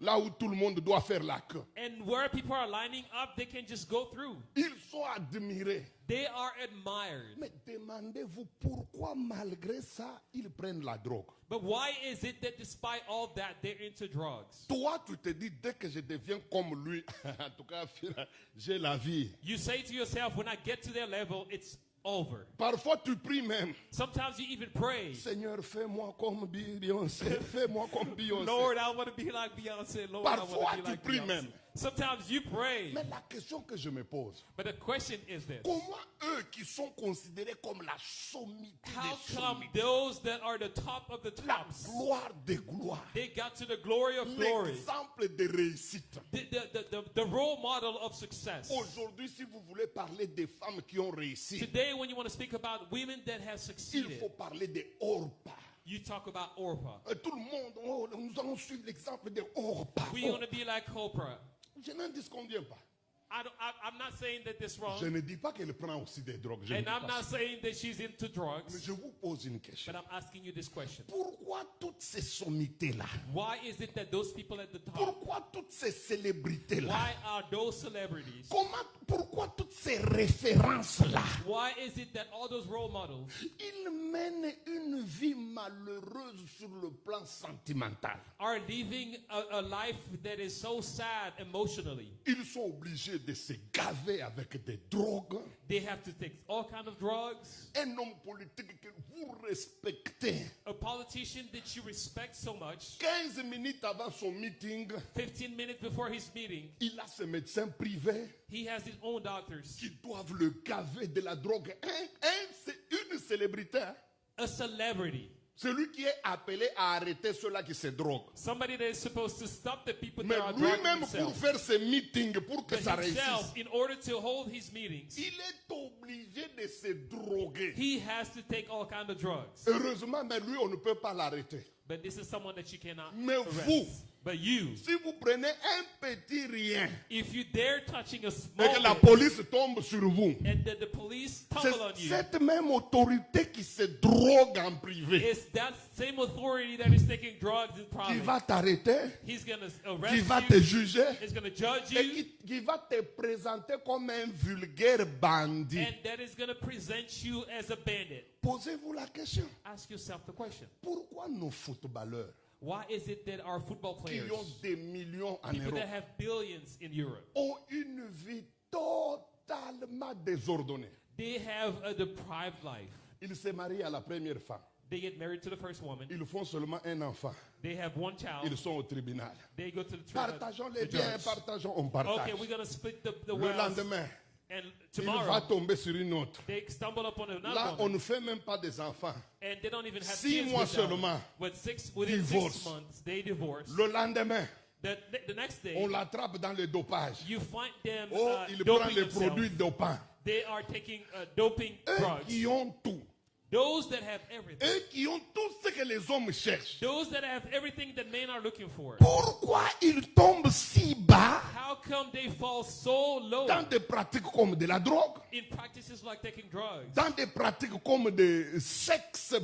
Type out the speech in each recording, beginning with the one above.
là où tout le monde doit faire la queue. And where people are lining up, they can just go through. Ils sont admirés. They are admired. Mais demandez-vous pourquoi malgré ça, ils prennent la drogue. But why is it that despite all that, they're into drugs? Toi, tu te dis, dès que je deviens comme lui, en tout cas, j'ai la vie. You say to yourself, when I get to their level, it's over. Parfois, tu pries même. Sometimes you even pray. Seigneur, fais-moi comme Beyoncé. Fais-moi comme Beyoncé. Lord, I want to be like Beyonce. Lord, I Parfois, want to be tu like pries Beyonce. même. Sometimes you pray. Mais la question que je me pose, But the question is this. comment eux qui sont considérés comme la sommité How des come sommités, those that are the top of the la tops, gloire des gloires, they got to the glory of glory, l'exemple de réussite. the role model of success? Aujourd'hui, si vous voulez parler des femmes qui ont réussi, Today, when you want to speak about women that have il succeeded, faut parler de Orpa. you talk about Orpah. Tout le monde, oh, nous allons suivre l'exemple de Orpa. We're going to be like Oprah. Je n'en disconviens pas. I'm not saying that this wrong, Je ne dis pas qu'elle prend aussi des drogues. Je ne and dis I'm pas not ça. saying that she's into Mais drugs, je vous pose une question. but I'm asking you this question. Pourquoi toutes ces sommités-là? Why is it that those people at the top, Pourquoi toutes ces célébrités-là? why are those celebrities, Pourquoi toutes ces références-là? why is it that all those role models, Ils mènent une vie malheureuse sur le plan sentimental. are living a life that is so sad emotionally? Ils sont obligés de se gaver avec des drogues. They have to take all kinds of drugs. Un homme politique que vous respectez, A politician that you respect so much, 15 minutes avant son meeting, 15 minutes before his meeting, il a ses médecins privés he has his own doctors. qui doivent le gaver de la drogue. C'est une célébrité. Hein? A celebrity. Celui qui est appelé à arrêter ceux-là qui se droguent. Somebody that is supposed to stop the people Mais that are drugging lui-même, pour themselves. faire ses meetings, pour que But ça réussisse, himself, in order to hold his meetings, il est obligé de se droguer. he has to take all kinds of drugs. Heureusement, mais lui, on ne peut pas l'arrêter. But this is someone that you cannot Mais arrest. vous, But you, si vous prenez un petit rien if you dare touching a et small que la bit, police tombe sur vous, and that the police c'est tumble on you, cette même autorité qui se drogue en privé it's that same authority that is taking drugs in qui private. va t'arrêter, He's going to qui va arrest te you. juger He's going to judge et you. qui va te présenter comme un vulgaire bandit. And that is going to present you as a bandit. Posez-vous la question. Ask yourself the question. Pourquoi nos footballeurs Why is it that our football qui players, ont des millions en people Europe, that have billions in Europe, ont une vie totalement désordonnée? they have a deprived life? Ils se marient à la première femme. They get married to the first woman. Ils font seulement un enfant. They have one child. Ils sont au tribunal. They go to the Partageons les the biens, judge. partageons, on partage. Okay, we're going to split the Le wealth. lendemain, And il va tomorrow, tomber sur une autre. they stumble upon another Là, on woman. ne fait même pas des enfants. And they don't even have 6 kids mois with them. seulement. Within Divorce. 6 months, they divorce. Le lendemain, The next day, on l'attrape dans le dopage. you find them Oh, il prend doping les themselves. produits dopants. They are taking doping Eux drugs. qui ont tout. Those that have everything. Eux qui ont tout ce que les hommes cherchent. Those that have everything that men are looking for. Pourquoi ils tombent si bas How come they fall so low dans des pratiques comme de la drogue, in practices like taking drugs? dans des pratiques comme de sexe,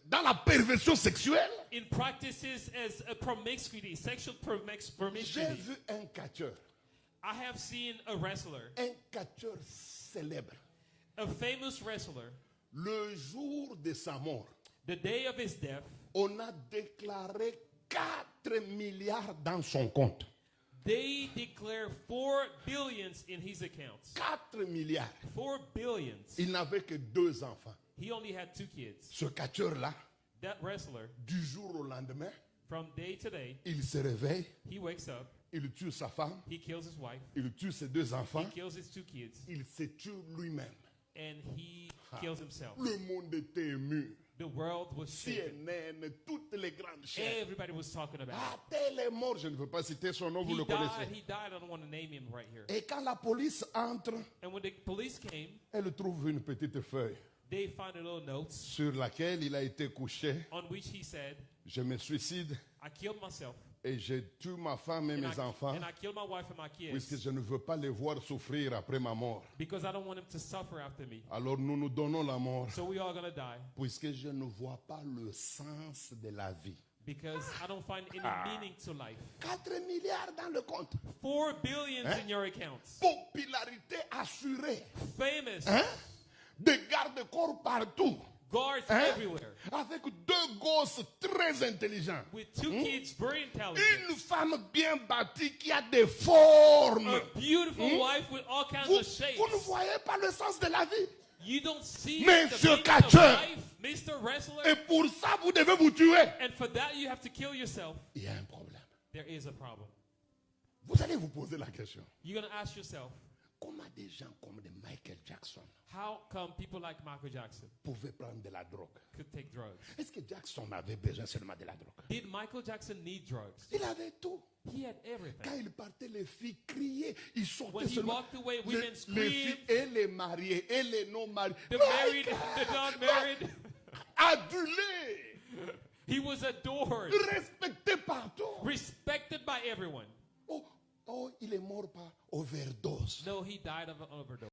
dans la perversion sexuelle? In practices as a promiscuity, sexual J'ai promiscuity. vu un catcheur, I have seen a wrestler, un catcheur célèbre. a famous wrestler, Le jour de sa mort, the day of his death, on a déclaré 4 milliards dans son compte. they declare 4 billions in his accounts. 4 milliards. 4 billions. Il n'avait que 2 enfants. He only had 2 kids. Ce catcheur-là, That wrestler, du jour au lendemain, from day to day, il se réveille, he wakes up, il tue sa femme, he kills his wife, il tue ses 2 enfants, he kills his 2 kids, il se tue lui-même. and he kills himself. Le monde était ému. The world was shaken. CNN, toutes les grandes chaînes. Everybody was talking about Ah, tel est mort, je ne veux pas citer son nom, it. vous le He died, connaissez. he died, I don't want to name him right here. Et quand la police entre, And when the police came, elle trouve une petite feuille. they found a little note sur laquelle il a été couché. on which he said, Je me suicide I killed myself et je tue ma femme et and mes enfants I killed my wife and my puisque kids je ne veux pas les voir souffrir après ma mort. because I don't want them to suffer after me. Alors nous nous donnons la mort So we all gonna die puisque je ne vois pas le sens de la vie. because I don't find any meaning to life. 4 milliards dans le compte. 4 billions in your accounts. Popularité assurée. Famous. Hein? Des gardes-corps partout. Guards Hein? everywhere. Avec 2 gosses très intelligents. With 2 kids very intelligent. Une femme bien bâtie qui a des formes. A beautiful wife with all kinds Vous, of shapes. vous ne voyez pas le sens de la vie. You don't see Monsieur the meaning of catcheur. life, Mr. Wrestler. Et pour ça, vous devez vous tuer. And for that, you have to kill yourself. Il y a un problème. There is a problem. Vous allez vous poser la question. You're going to ask yourself, Comment des gens comme de Michael Jackson how come people like Michael Jackson pouvaient prendre de la drogue? could take drugs? Est-ce que Jackson avait besoin seulement de la drogue? Did Michael Jackson need drugs? Il avait tout. He had Quand everything. il partait, les filles criaient. Ils sortaient When he seulement. walked away, Les, women les filles screamed. et les mariés et les non-mariés. The married, the non-married. Adulé. He was adored, Respecté partout. respected by everyone. Oh, il est mort par overdose. No, he died of an overdose.